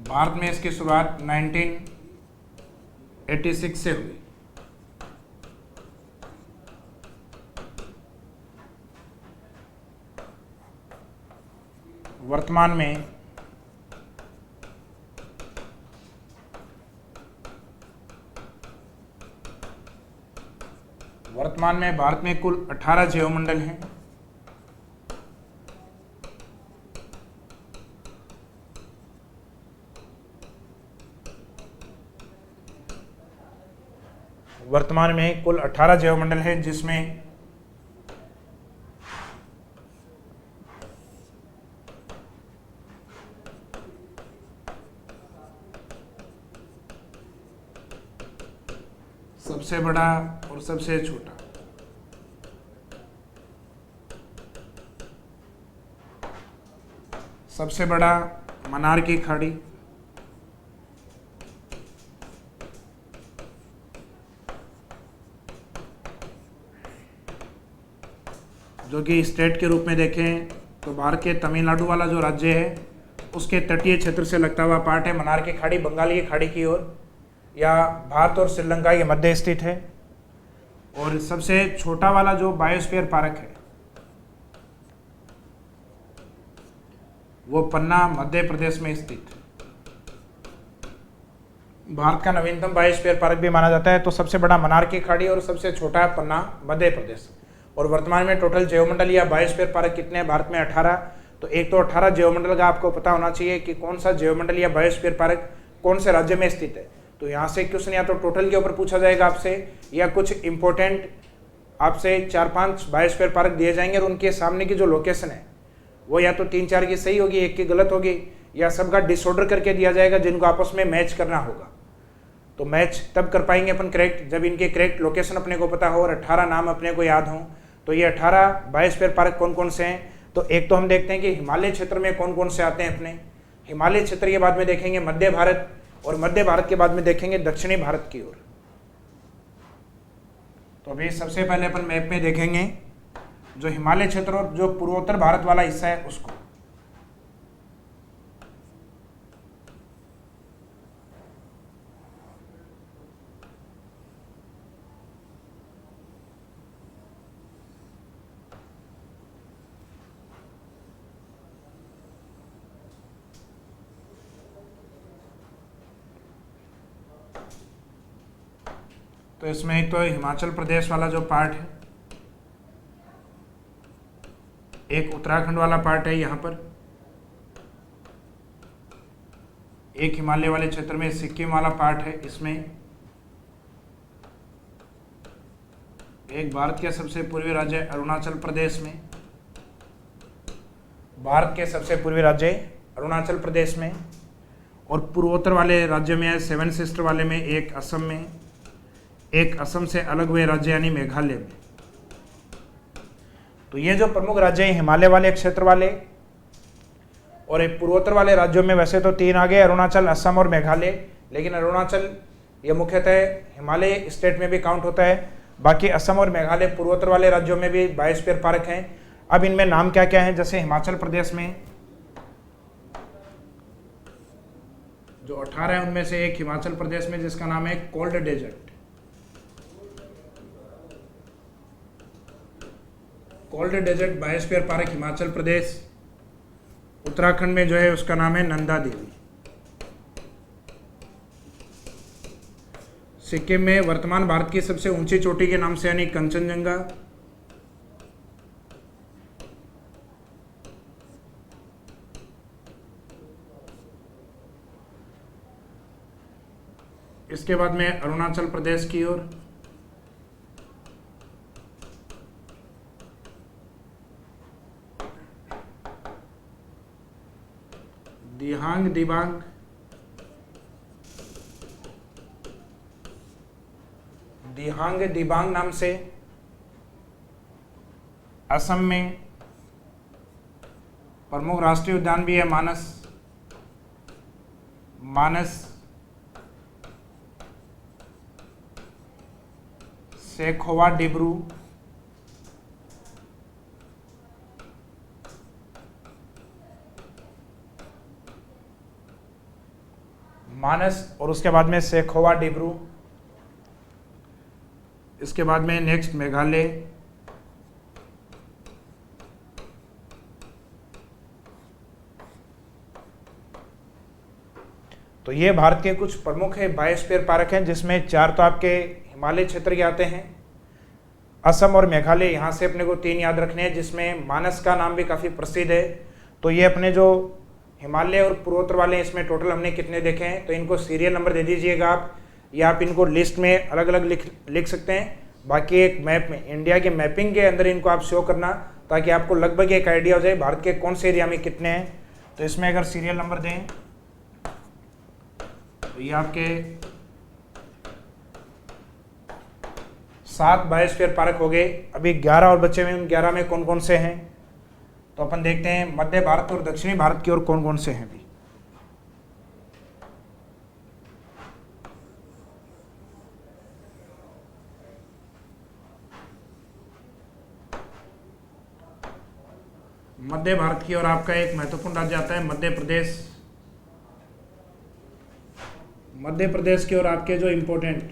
1986 से हुई। वर्तमान में भारत में कुल 18 जैवमंडल हैं। वर्तमान में कुल 18 जैवमंडल हैं, जिसमें सबसे बड़ा और सबसे छोटा। सबसे बड़ा मन्नार की खाड़ी, जो कि स्टेट के रूप में देखें तो भारत के तमिलनाडु वाला जो राज्य है उसके तटीय क्षेत्र से लगता हुआ पार्ट है मन्नार की खाड़ी, बंगाल की खाड़ी की ओर, या भारत और श्रीलंका के मध्य स्थित है। और सबसे छोटा वाला जो बायोस्फीयर पार्क है वो पन्ना मध्य प्रदेश में स्थित है। भारत का नवीनतम बायोस्फीयर पार्क भी माना जाता है। तो सबसे बड़ा मन्नार की खाड़ी और सबसे छोटा है पन्ना मध्य प्रदेश। और वर्तमान में टोटल जैवमंडल या बायोस्फीयर पार्क कितने हैं भारत में? 18। तो एक तो 18 जैवमंडल का आपको पता होना चाहिए कि कौन सा जैवमंडल या बायोस्फीयर पार्क कौन से राज्य में स्थित है। तो यहाँ से क्वेश्चन या तो टोटल के ऊपर पूछा जाएगा आपसे, या कुछ इंपॉर्टेंट आपसे 4-5 बायोस्फीयर पार्क दिए जाएंगे और उनके सामने की जो लोकेशन है वो या तो 3-4 की सही होगी, एक की गलत होगी, या सबका डिसऑर्डर करके दिया जाएगा जिनको आपस में मैच करना होगा। तो मैच तब कर पाएंगे अपन करेक्ट जब इनके करेक्ट लोकेशन अपने को पता हो और 18 नाम अपने को याद हों। तो ये 18 बायोस्फीयर पार्क कौन कौन से हैं? तो एक तो हम देखते हैं कि हिमालय क्षेत्र में कौन कौन से आते हैं अपने। हिमालय क्षेत्र के बाद में देखेंगे मध्य भारत, और मध्य भारत के बाद में देखेंगे दक्षिणी भारत की ओर। तो अभी सबसे पहले अपन मैप में देखेंगे जो हिमालय क्षेत्र और जो पूर्वोत्तर भारत वाला हिस्सा है उसको। तो इसमें एक तो हिमाचल प्रदेश वाला जो पार्ट है, एक उत्तराखंड वाला पार्ट है यहाँ पर, एक हिमालय वाले क्षेत्र में सिक्किम वाला पार्ट है, इसमें एक भारत के सबसे पूर्वी राज्य अरुणाचल प्रदेश में, भारत के सबसे पूर्वी राज्य अरुणाचल प्रदेश में, और पूर्वोत्तर वाले राज्य में है 7 सिस्टर वाले में, एक असम में, एक असम से अलग हुए राज्य यानी मेघालय में। तो ये जो प्रमुख राज्य हैं हिमालय वाले क्षेत्र वाले और एक पूर्वोत्तर वाले राज्यों में वैसे तो 3 आ गए, अरुणाचल, असम और मेघालय, लेकिन अरुणाचल ये मुख्यतः हिमालय स्टेट में भी काउंट होता है। बाकी असम और मेघालय पूर्वोत्तर वाले राज्यों में भी बायोस्फीयर पार्क हैं। अब इनमें नाम क्या क्या हैं? जैसे हिमाचल प्रदेश में जो 18 है उनमें से एक हिमाचल प्रदेश में जिसका नाम है cold desert. Cold desert biosphere park Himachal Pradesh. Uttarakhand में जो है उसका नाम है नंदा देवी। सिक्किम में वर्तमान भारत की सबसे ऊंची चोटी के नाम से यानी कंचनजंगा। इसके बाद में अरुणाचल प्रदेश की ओर दिहांग दिबांग, दिहांग दिबांग नाम से असम में प्रमुख राष्ट्रीय उद्यान भी है मानस, मानस सेखोवा डिब्रू, मानस और उसके बाद में सेखोवा डिब्रू, इसके बाद में नेक्स्ट मेघालय, तो ये भारत के कुछ प्रमुख बायोस्फीयर पार्क हैं, जिसमें 4 तो आपके हिमालय क्षेत्र के आते हैं, असम और मेघालय, यहाँ से अपने को 3 याद रखने हैं, जिसमें मानस का नाम भी काफ़ी प्रसिद्ध है। तो ये अपने जो हिमालय और पूर्वोत्तर वाले हैं, इसमें टोटल हमने कितने देखे हैं, तो इनको सीरियल नंबर दे दीजिएगा आप, या आप इनको लिस्ट में अलग अलग लिख सकते हैं। बाकी एक मैप में, इंडिया के मैपिंग के अंदर इनको आप शो करना, ताकि आपको लगभग एक आइडिया हो जाए भारत के कौन से एरिया में कितने हैं। तो इसमें अगर सीरियल नंबर दें तो ये आपके 7 बायोस्फीयर पार्क हो गए। अभी 11 और बचे हुए, उन 11 में कौन कौन से हैं, तो अपन देखते हैं मध्य भारत और दक्षिणी भारत की ओर कौन कौन से हैं। अभी मध्य भारत की ओर आपका एक महत्वपूर्ण राज्य आता है मध्य प्रदेश। मध्य प्रदेश की ओर आपके जो इंपॉर्टेंट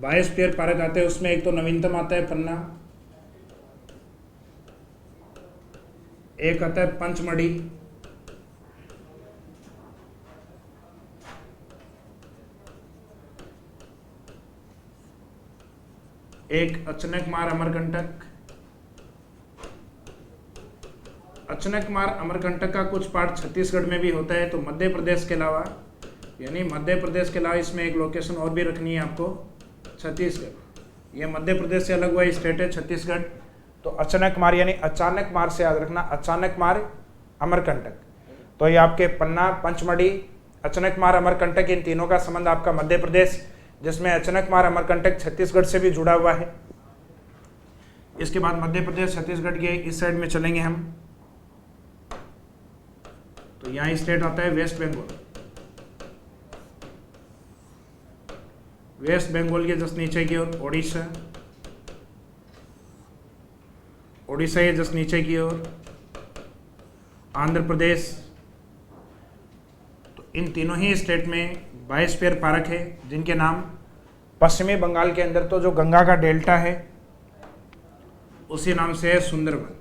बायोस्फीयर पार्क आते हैं, उसमें एक तो नवीनतम आता है पन्ना, एक आता है पंचमढ़ी, एक अचानकमार अमरकंटक। अचानकमार अमरकंटक का कुछ पार्ट छत्तीसगढ़ में भी होता है। तो मध्य प्रदेश के अलावा, यानी मध्य प्रदेश के अलावा इसमें एक लोकेशन और भी रखनी है आपको, छत्तीसगढ़। ये मध्य प्रदेश से अलग हुआ स्टेट है छत्तीसगढ़। तो अचानकमार यानी अचानकमार से याद रखना, अचानकमार अमरकंटक। तो ये आपके पन्ना, पंचमढ़ी, अचानकमार, अमरकंटक, इन तीनों का संबंध आपका मध्य प्रदेश, जिसमें अचानकमार अमरकंटक छत्तीसगढ़ से भी जुड़ा हुआ है। इसके बाद मध्य प्रदेश छत्तीसगढ़ के इस साइड में चलेंगे हम, तो यहाँ स्टेट आता है वेस्ट बंगाल। वेस्ट बंगाल के जस्ट नीचे की ओर ओडिशा, ओडिशा के जस्ट नीचे की ओर आंध्र प्रदेश। तो इन तीनों ही स्टेट में बायोस्फीयर पार्क है, जिनके नाम पश्चिमी बंगाल के अंदर तो जो गंगा का डेल्टा है उसी नाम से है सुंदरवन।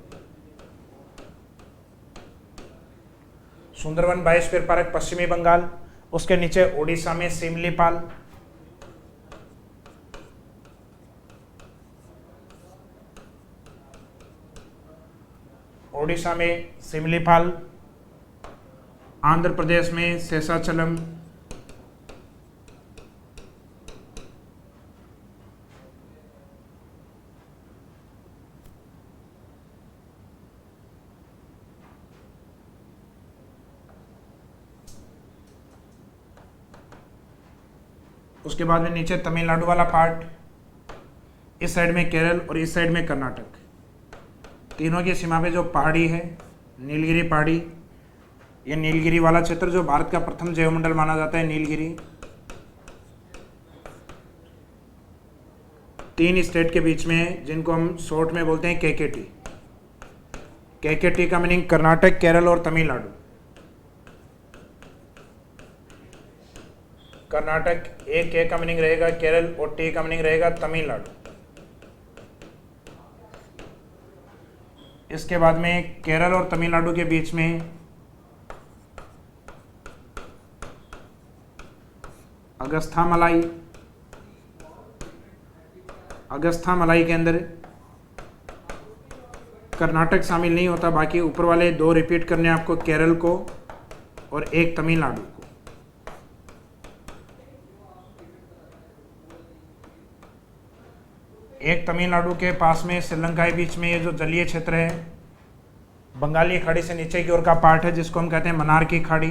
सुंदरवन बायोस्फीयर पार्क पश्चिमी बंगाल। उसके नीचे ओडिशा में सिमलीपाल, ओडिशा में सिमलीपाल, आंध्र प्रदेश में शेषाचलम, उसके बाद में नीचे तमिलनाडु वाला पार्ट, इस साइड में केरल और इस साइड में कर्नाटक। तीनों की सीमा पे जो पहाड़ी है, नीलगिरी पहाड़ी, ये नीलगिरी वाला क्षेत्र जो भारत का प्रथम जैवमंडल माना जाता है, नीलगिरी। 3 स्टेट के बीच में है, जिनको हम शॉर्ट में बोलते हैं केकेटी। केकेटी का मीनिंग कर्नाटक, केरल और तमिलनाडु। कर्नाटक, एक के का मीनिंग रहेगा केरल और टी का मीनिंग रहेगा तमिलनाडु। इसके बाद में केरल और तमिलनाडु के बीच में अगस्थामलाई। अगस्थामलाई के अंदर कर्नाटक शामिल नहीं होता, बाकी ऊपर वाले 2 रिपीट करने आपको, केरल को और एक तमिलनाडु को। एक तमिलनाडु के पास में श्रीलंका के बीच में ये जो जलीय क्षेत्र है, बंगाली खाड़ी से नीचे की ओर का पार्ट है जिसको हम कहते हैं मन्नार की खाड़ी।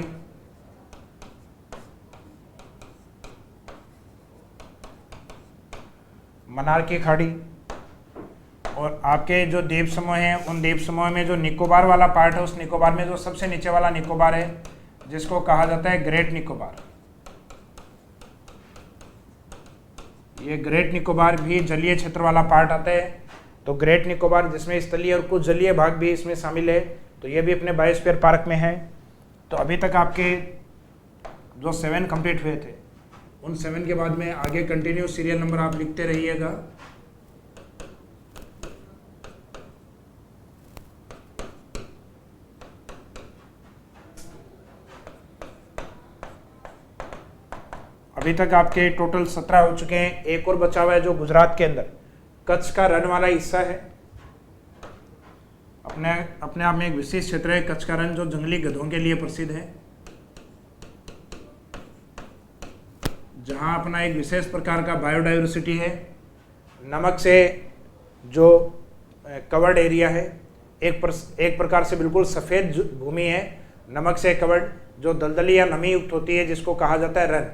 मन्नार की खाड़ी। और आपके जो द्वीप समूह हैं उन द्वीप समूह में जो निकोबार वाला पार्ट है, उस निकोबार में जो सबसे नीचे वाला निकोबार है जिसको कहा जाता है ग्रेट निकोबार। ये ग्रेट निकोबार भी जलीय क्षेत्र वाला पार्ट आता है। तो ग्रेट निकोबार जिसमें स्थलीय और कुछ जलीय भाग भी इसमें शामिल है, तो ये भी अपने बायोस्फीयर पार्क में है। तो अभी तक आपके जो 7 कंप्लीट हुए थे, उन 7 के बाद में आगे कंटिन्यू सीरियल नंबर आप लिखते रहिएगा। अभी तक आपके टोटल 17 हो चुके हैं। एक और बचा हुआ है जो गुजरात के अंदर कच्छ का रण वाला हिस्सा है। अपने आप में एक विशेष क्षेत्र है कच्छ का रण, जो जंगली गधों के लिए प्रसिद्ध है, जहां अपना एक विशेष प्रकार का बायोडाइवर्सिटी है। नमक से जो कवर्ड एरिया है, एक प्रकार से बिल्कुल सफ़ेद भूमि है, नमक से कवर्ड, जो दलदली या नमी युक्त होती है, जिसको कहा जाता है रण।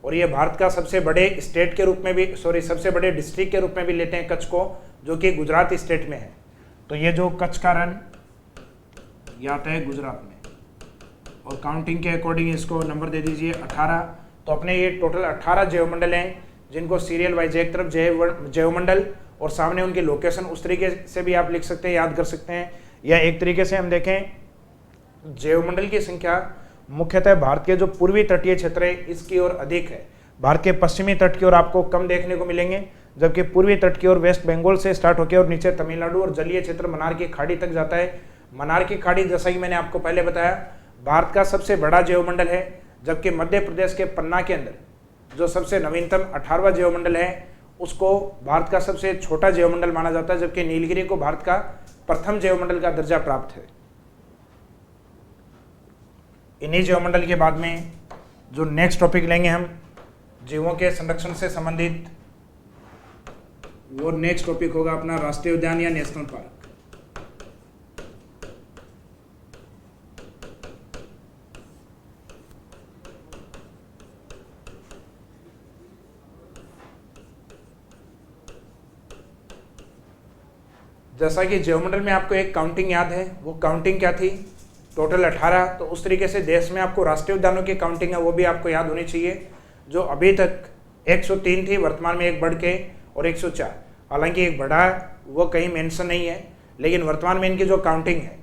और ये भारत का सबसे बड़े स्टेट के रूप में भी, सबसे बड़े डिस्ट्रिक्ट के रूप में भी लेते हैं कच्छ को, जो कि गुजरात स्टेट में है। तो ये जो कच्छ का रण ये आता है गुजरात में। और काउंटिंग के अकॉर्डिंग इसको नंबर दे दीजिए 18। तो अपने ये टोटल 18 जैवमंडल हैं, जिनको सीरियल वाइज एक तरफ जैवमंडल और सामने उनकी लोकेशन, उस तरीके से भी आप लिख सकते हैं, याद कर सकते हैं। या एक तरीके से हम देखें, जैवमंडल की संख्या मुख्यतः भारत के जो पूर्वी तटीय क्षेत्र है इसकी ओर अधिक है। भारत के पश्चिमी तट की ओर आपको कम देखने को मिलेंगे, जबकि पूर्वी तट की ओर वेस्ट बंगाल से स्टार्ट होकर और नीचे तमिलनाडु और जलीय क्षेत्र मन्नार की खाड़ी तक जाता है। मन्नार की खाड़ी, जैसा कि मैंने आपको पहले बताया, भारत का सबसे बड़ा जैवमंडल है, जबकि मध्य प्रदेश के पन्ना के अंदर जो सबसे नवीनतम 18वां जैवमंडल है उसको भारत का सबसे छोटा जैवमंडल माना जाता है, जबकि नीलगिरी को भारत का प्रथम जैवमंडल का दर्जा प्राप्त है। इन्हीं जैवमंडल के बाद में जो नेक्स्ट टॉपिक लेंगे हम जीवों के संरक्षण से संबंधित, वो नेक्स्ट टॉपिक होगा अपना राष्ट्रीय उद्यान या नेशनल पार्क। जैसा कि जैवमंडल में आपको एक काउंटिंग याद है, वो काउंटिंग क्या थी, टोटल 18। तो उस तरीके से देश में आपको राष्ट्रीय उद्यानों की काउंटिंग है वो भी आपको याद होनी चाहिए, जो अभी तक 103 थी, वर्तमान में एक बढ़ के और 104। हालांकि एक बढ़ा वो कहीं मेंशन नहीं है, लेकिन वर्तमान में इनकी जो काउंटिंग है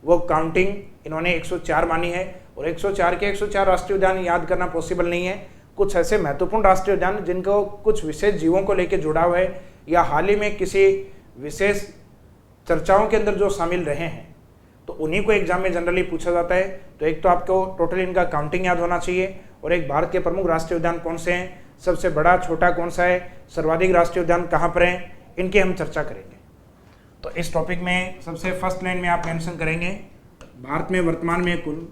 वो काउंटिंग इन्होंने 104 मानी है। और 104 के 104 राष्ट्रीय उद्यान याद करना पॉसिबल नहीं है। कुछ ऐसे महत्वपूर्ण राष्ट्रीय उद्यान जिनको कुछ विशेष जीवों को लेकर जुड़ाव है या हाल ही में किसी विशेष चर्चाओं के अंदर जो शामिल रहे हैं, तो उन्हीं को एग्जाम में जनरली पूछा जाता है। तो एक तो आपको टोटल इनका काउंटिंग याद होना चाहिए, और एक भारत के प्रमुख राष्ट्रीय उद्यान कौन से हैं, सबसे बड़ा छोटा कौन सा है, सर्वाधिक राष्ट्रीय उद्यान कहाँ पर हैं, इनकी हम चर्चा करेंगे। तो इस टॉपिक में सबसे फर्स्ट लाइन में आप मेंशन करेंगे भारत में वर्तमान में कुल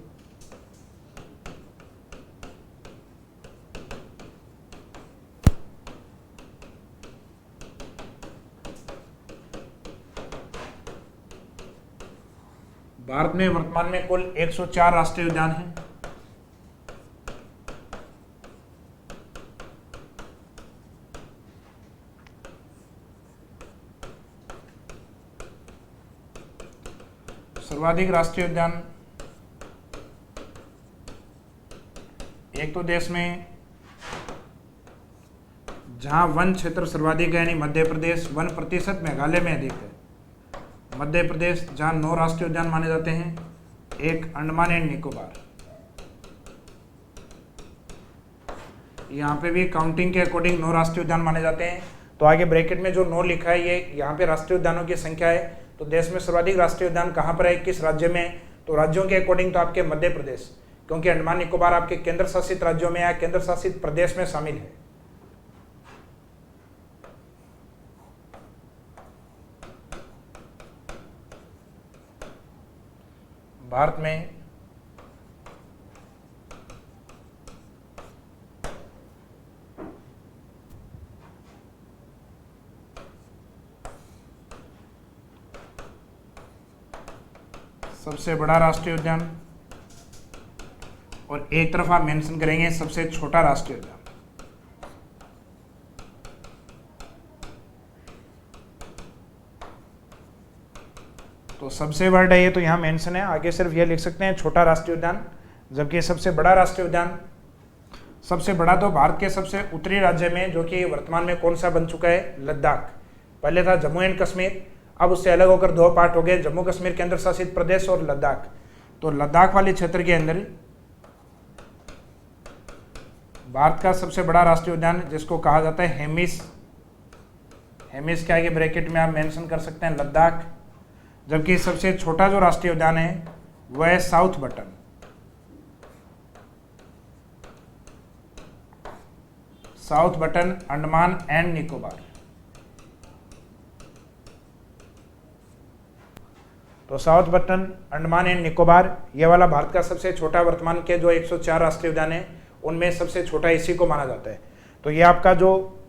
भारत में वर्तमान में कुल 104 राष्ट्रीय उद्यान हैं। सर्वाधिक राष्ट्रीय उद्यान एक तो देश में जहां वन क्षेत्र सर्वाधिक है यानी मध्य प्रदेश, वन प्रतिशत मेघालय में अधिक है। मध्य प्रदेश जहां 9 राष्ट्रीय उद्यान माने जाते हैं, एक अंडमान एंड निकोबार, यहाँ पे भी काउंटिंग के अकॉर्डिंग 9 राष्ट्रीय उद्यान माने जाते हैं। तो आगे ब्रैकेट में जो 9 लिखा है ये यहाँ पे राष्ट्रीय उद्यानों की संख्या है। तो देश में सर्वाधिक राष्ट्रीय उद्यान कहाँ पर है, किस राज्य में, तो राज्यों के अकॉर्डिंग तो आपके मध्य प्रदेश, क्योंकि अंडमान निकोबार आपके केंद्र शासित राज्यों में या केंद्र शासित प्रदेश में शामिल है। भारत में सबसे बड़ा राष्ट्रीय उद्यान, और एक तरफ आप मेंशन करेंगे सबसे छोटा राष्ट्रीय उद्यान। तो सबसे बड़ा ये तो यहाँ मेंशन है, आगे सिर्फ ये लिख सकते हैं छोटा राष्ट्रीय उद्यान, जबकि सबसे बड़ा राष्ट्रीय उद्यान, सबसे बड़ा तो भारत के सबसे उत्तरी राज्य में, जो कि वर्तमान में कौन सा बन चुका है, लद्दाख। पहले था जम्मू एंड कश्मीर, अब उससे अलग होकर दो पार्ट हो गए, जम्मू कश्मीर केंद्र शासित प्रदेश और लद्दाख। तो लद्दाख वाले क्षेत्र के अंदर भारत का सबसे बड़ा राष्ट्रीय उद्यान, जिसको कहा जाता है हेमिस, हेमिस के आगे ब्रैकेट में आप मेंशन कर सकते हैं लद्दाख। जबकि सबसे छोटा जो राष्ट्रीय उद्यान है वह है South Button. South Button Andaman and Nicobar. तो South Button Andaman and Nicobar, ये वाला भारत का सबसे छोटा, वर्तमान के जो 104 राष्ट्रीय उद्यान है उनमें सबसे छोटा इसी को माना जाता है। तो ये आपका जो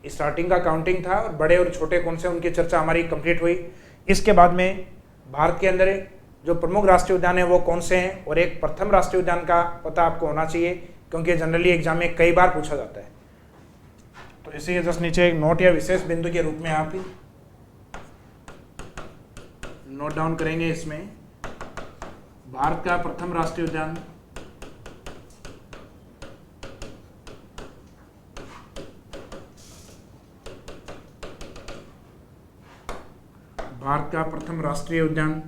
स्टार्टिंग का काउंटिंग था, और बड़े और छोटे कौन से, उनकी चर्चा हमारी कंप्लीट हुई। इसके बाद में भारत के अंदर जो प्रमुख राष्ट्रीय उद्यान है वो कौन से हैं, और एक प्रथम राष्ट्रीय उद्यान का पता आपको होना चाहिए, क्योंकि जनरली एग्जाम में कई बार पूछा जाता है। तो इसी जस्ट नीचे एक नोट या विशेष बिंदु के रूप में आप नोट डाउन करेंगे। इसमें भारत का प्रथम राष्ट्रीय उद्यान भारत का प्रथम राष्ट्रीय उद्यान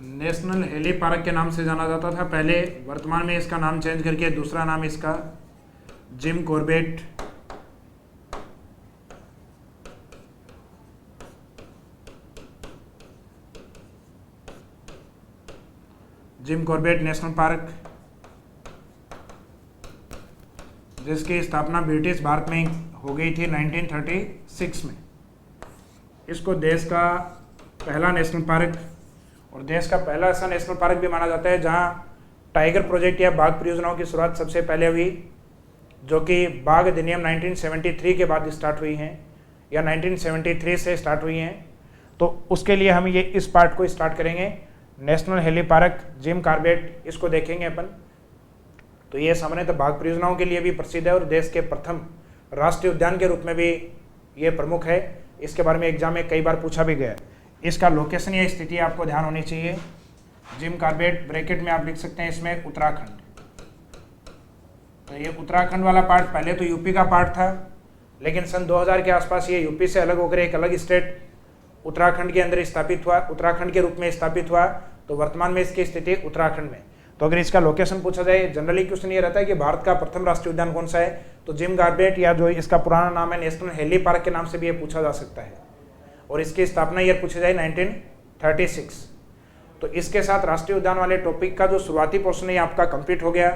नेशनल हेली पार्क के नाम से जाना जाता था पहले, वर्तमान में इसका नाम चेंज करके दूसरा नाम इसका जिम कॉर्बेट नेशनल पार्क, जिसकी स्थापना ब्रिटिश भारत में हो गई थी 1936 में। इसको देश का पहला नेशनल पार्क और देश का पहला ऐसा नेशनल पार्क भी माना जाता है जहां टाइगर प्रोजेक्ट या बाघ परियोजनाओं की शुरुआत सबसे पहले हुई, जो कि बाघ अधिनियम 1973 के बाद स्टार्ट हुई हैं, या 1973 से स्टार्ट हुई हैं। तो उसके लिए हम ये इस पार्ट को स्टार्ट करेंगे, national Hailey park Jim Corbett, इसको देखेंगे अपन। तो ये सामान्यतः बाघ परियोजनाओं के लिए भी प्रसिद्ध है और देश के प्रथम राष्ट्रीय उद्यान के रूप में भी ये प्रमुख है। इसके बारे में एग्जाम में कई बार पूछा भी गया। इसका लोकेशन या स्थिति आपको ध्यान होनी चाहिए। जिम कॉर्बेट ब्रैकेट में आप लिख सकते हैं इसमें उत्तराखंड। तो ये उत्तराखंड वाला पार्ट पहले तो यूपी का पार्ट था, लेकिन सन 2000 के आसपास ये यूपी से अलग होकर एक अलग स्टेट उत्तराखंड के अंदर स्थापित हुआ, उत्तराखंड के रूप में स्थापित हुआ। तो वर्तमान में इसकी स्थिति उत्तराखंड में। तो अगर इसका लोकेशन पूछा जाए, जनरली क्वेश्चन ये रहता है कि भारत का प्रथम राष्ट्रीय उद्यान कौन सा है, तो जिम कॉर्बेट, या जो इसका पुराना नाम है नेशनल हेली पार्क के नाम से भी ये पूछा जा सकता है। और इसकी स्थापना ईयर पूछा जाए 1936। तो इसके साथ राष्ट्रीय उद्यान वाले टॉपिक का जो शुरुआती पोर्शन है आपका कंप्लीट हो गया।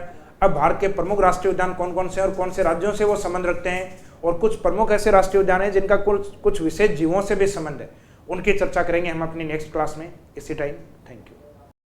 अब भारत के प्रमुख राष्ट्रीय उद्यान कौन कौन से हैं और कौन से राज्यों से वो संबंध रखते हैं, और कुछ प्रमुख ऐसे राष्ट्रीय उद्यान हैं जिनका कुछ विशेष जीवों से भी संबंध है, उनकी चर्चा करेंगे हम अपनी नेक्स्ट क्लास में इसी टाइम।